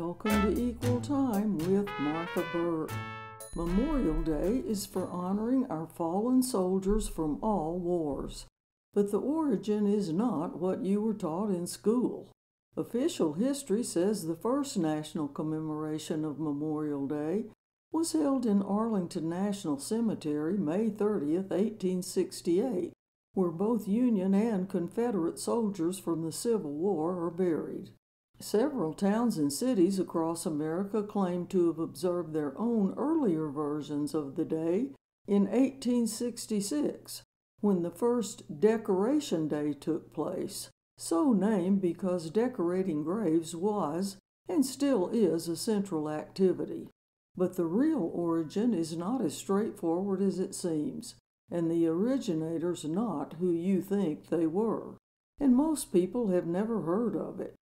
Welcome to Equal Time with Martha Burke. Memorial Day is for honoring our fallen soldiers from all wars. But the origin is not what you were taught in school. Official history says the first national commemoration of Memorial Day was held in Arlington National Cemetery May 30th, 1868, where both Union and Confederate soldiers from the Civil War are buried. Several towns and cities across America claim to have observed their own earlier versions of the day in 1866, when the first Decoration Day took place, so named because decorating graves was and still is a central activity. But the real origin is not as straightforward as it seems, and the originators not who you think they were, and most people have never heard of it.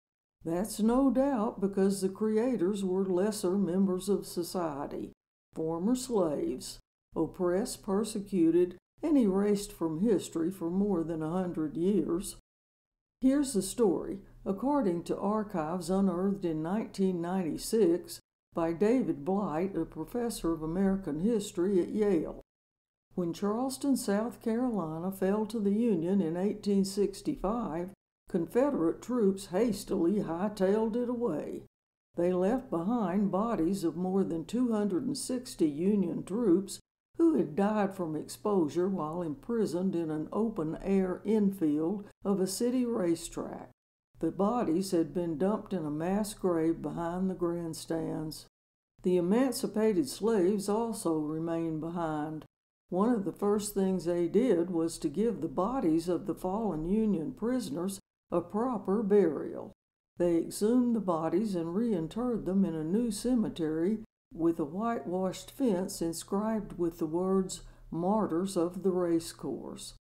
That's no doubt because the creators were lesser members of society, former slaves, oppressed, persecuted, and erased from history for more than 100 years. Here's the story, according to archives unearthed in 1996 by David Blight, a professor of American history at Yale. When Charleston, South Carolina fell to the Union in 1865, Confederate troops hastily hightailed it away. They left behind bodies of more than 260 Union troops who had died from exposure while imprisoned in an open-air infield of a city racetrack. The bodies had been dumped in a mass grave behind the grandstands. The emancipated slaves also remained behind. One of the first things they did was to give the bodies of the fallen Union prisoners a proper burial. They exhumed the bodies and reinterred them in a new cemetery with a whitewashed fence inscribed with the words "Martyrs of the Racecourse."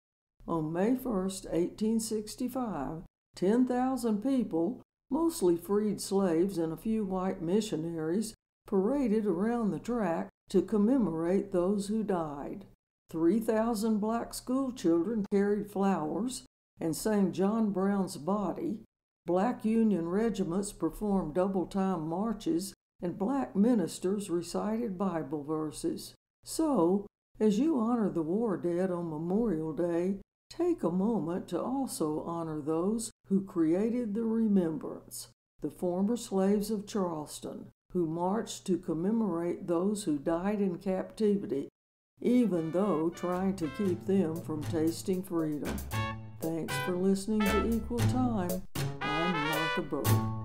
On May 1st, 1865, 10,000 people, mostly freed slaves and a few white missionaries, paraded around the track to commemorate those who died. 3,000 black schoolchildren carried flowers and sang John Brown's Body. Black Union regiments performed double-time marches, and black ministers recited Bible verses. So, as you honor the war dead on Memorial Day, take a moment to also honor those who created the remembrance, the former slaves of Charleston, who marched to commemorate those who died in captivity, even though trying to keep them from tasting freedom. Thanks for listening to Equal Time. I'm Martha Burke.